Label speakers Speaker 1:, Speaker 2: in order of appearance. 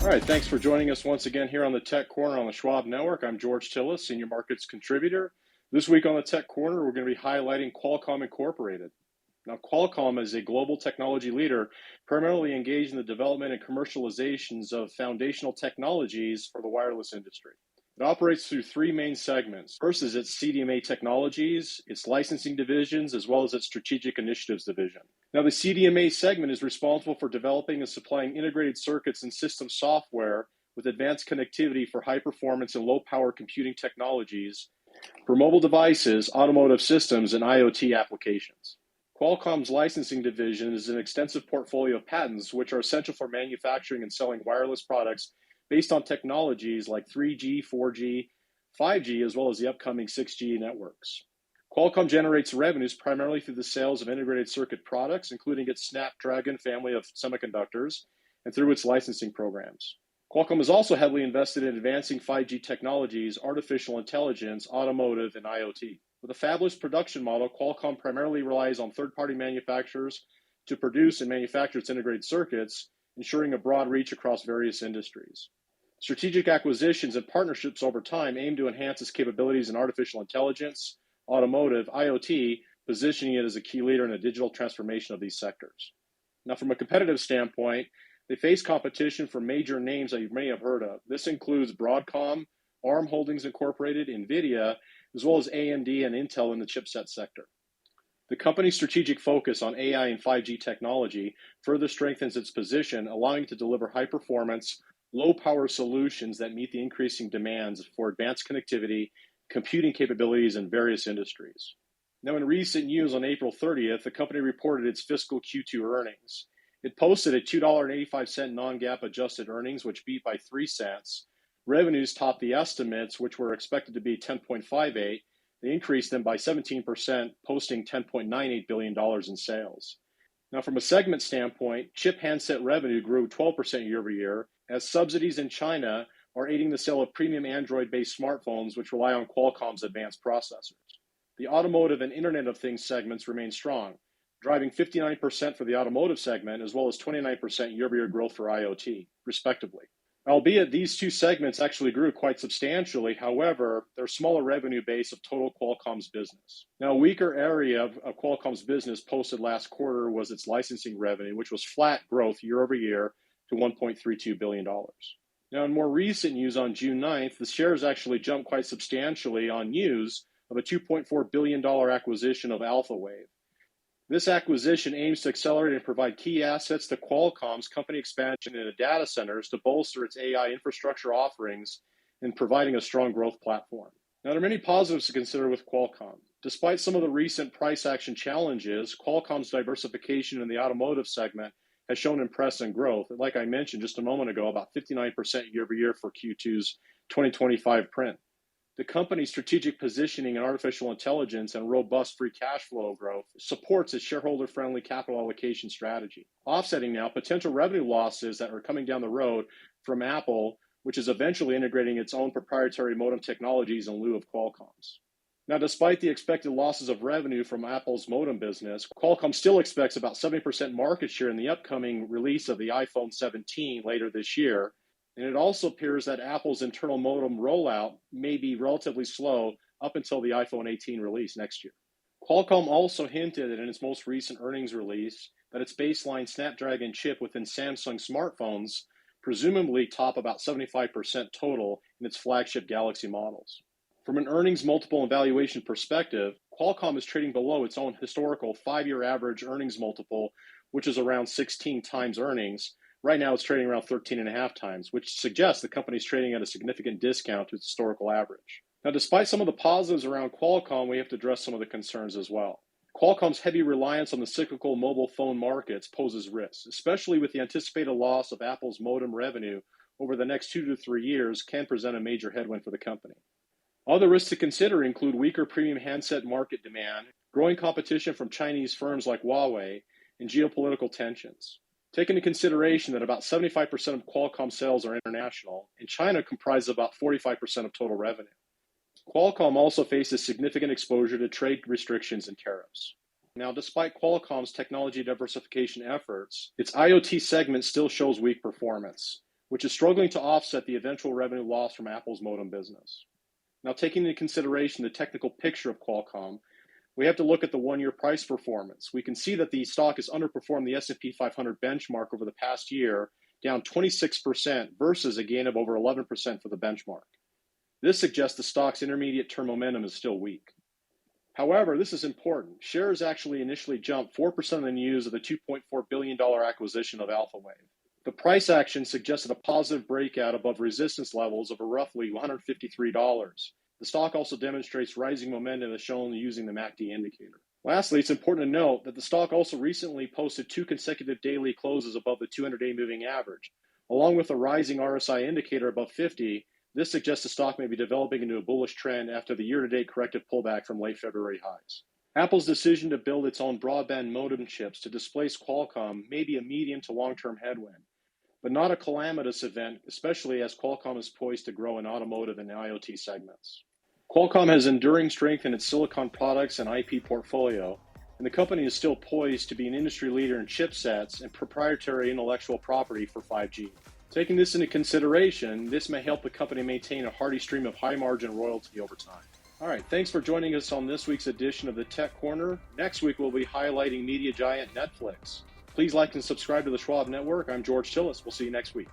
Speaker 1: All right, thanks for joining us once again here on the Tech Corner on the Schwab Network. I'm George Tsilis, Senior Markets Contributor. This week on the Tech Corner, we're going to be highlighting Qualcomm Incorporated. Now, Qualcomm is a global technology leader primarily engaged in the development and commercializations of foundational technologies for the wireless industry. It operates through three main segments. First is its CDMA technologies, its licensing divisions, as well as its strategic initiatives division. Now, the CDMA segment is responsible for developing and supplying integrated circuits and system software with advanced connectivity for high performance and low power computing technologies for mobile devices, automotive systems, and IoT applications. Qualcomm's licensing division is an extensive portfolio of patents which are essential for manufacturing and selling wireless products based on technologies like 3G, 4G, 5G, as well as the upcoming 6G networks. Qualcomm generates revenues primarily through the sales of integrated circuit products, including its Snapdragon family of semiconductors, and through its licensing programs. Qualcomm is also heavily invested in advancing 5G technologies, artificial intelligence, automotive, and IoT. With a fabless production model, Qualcomm primarily relies on third-party manufacturers to produce and manufacture its integrated circuits, ensuring a broad reach across various industries. Strategic acquisitions and partnerships over time aim to enhance its capabilities in artificial intelligence, automotive, IoT, positioning it as a key leader in the digital transformation of these sectors. Now, from a competitive standpoint, they face competition from major names that you may have heard of. This includes Broadcom, ARM Holdings Incorporated, NVIDIA, as well as AMD and Intel in the chipset sector. The company's strategic focus on AI and 5G technology further strengthens its position, allowing it to deliver high-performance, low-power solutions that meet the increasing demands for advanced connectivity, computing capabilities in various industries. Now, in recent news on April 30th, the company reported its fiscal Q2 earnings. It posted a $2.85 non-GAAP adjusted earnings, which beat by 3 cents. Revenues topped the estimates, which were expected to be 10.58. They increased them by 17%, posting $10.98 billion in sales. Now, from a segment standpoint, chip handset revenue grew 12% year over year, as subsidies in China are aiding the sale of premium Android-based smartphones, which rely on Qualcomm's advanced processors. The automotive and Internet of Things segments remain strong, driving 59% for the automotive segment, as well as 29% year-over-year growth for IoT, respectively. Albeit these two segments actually grew quite substantially, however, their smaller revenue base of total Qualcomm's business. Now, a weaker area of Qualcomm's business posted last quarter was its licensing revenue, which was flat growth year over year to $1.32 billion. Now, in more recent news on June 9th, the shares actually jumped quite substantially on news of a $2.4 billion acquisition of AlphaWave. This acquisition aims to accelerate and provide key assets to Qualcomm's company expansion into data centers to bolster its AI infrastructure offerings and providing a strong growth platform. Now, there are many positives to consider with Qualcomm. Despite some of the recent price action challenges, Qualcomm's diversification in the automotive segment has shown impressive growth. Like I mentioned just a moment ago, about 59% year over year for Q2's 2025 print. The company's strategic positioning in artificial intelligence and robust free cash flow growth supports its shareholder-friendly capital allocation strategy, offsetting now potential revenue losses that are coming down the road from Apple, which is eventually integrating its own proprietary modem technologies in lieu of Qualcomm's. Now, despite the expected losses of revenue from Apple's modem business, Qualcomm still expects about 70% market share in the upcoming release of the iPhone 17 later this year. And it also appears that Apple's internal modem rollout may be relatively slow up until the iPhone 18 release next year. Qualcomm also hinted in its most recent earnings release that its baseline Snapdragon chip within Samsung smartphones presumably top about 75% total in its flagship Galaxy models. From an earnings multiple and valuation perspective, Qualcomm is trading below its own historical 5-year average earnings multiple, which is around 16 times earnings. Right now, it's trading around 13.5 times, which suggests the company is trading at a significant discount to its historical average. Now, despite some of the positives around Qualcomm, we have to address some of the concerns as well. Qualcomm's heavy reliance on the cyclical mobile phone markets poses risks, especially with the anticipated loss of Apple's modem revenue over the next 2 to 3 years can present a major headwind for the company. Other risks to consider include weaker premium handset market demand, growing competition from Chinese firms like Huawei, and geopolitical tensions. Take into consideration that about 75% of Qualcomm sales are international, and China comprises about 45% of total revenue. Qualcomm also faces significant exposure to trade restrictions and tariffs. Now, despite Qualcomm's technology diversification efforts, its IoT segment still shows weak performance, which is struggling to offset the eventual revenue loss from Apple's modem business. Now, taking into consideration the technical picture of Qualcomm, we have to look at the one-year price performance. We can see that the stock has underperformed the S&P 500 benchmark over the past year, down 26% versus a gain of over 11% for the benchmark. This suggests the stock's intermediate-term momentum is still weak. However, this is important. Shares actually initially jumped 4% in the news of the $2.4 billion acquisition of AlphaWave. The price action suggested a positive breakout above resistance levels of roughly $153. The stock also demonstrates rising momentum as shown using the MACD indicator. Lastly, it's important to note that the stock also recently posted 2 consecutive daily closes above the 200-day moving average. Along with a rising RSI indicator above 50, this suggests the stock may be developing into a bullish trend after the year-to-date corrective pullback from late February highs. Apple's decision to build its own broadband modem chips to displace Qualcomm may be a medium to long-term headwind, but not a calamitous event, especially as Qualcomm is poised to grow in automotive and IoT segments. Qualcomm has enduring strength in its silicon products and IP portfolio, and the company is still poised to be an industry leader in chipsets and proprietary intellectual property for 5G. Taking this into consideration, this may help the company maintain a hearty stream of high-margin royalty over time. All right, thanks for joining us on this week's edition of the Tech Corner. Next week, we'll be highlighting media giant Netflix. Please like and subscribe to the Schwab Network. I'm George Tsilis. We'll see you next week.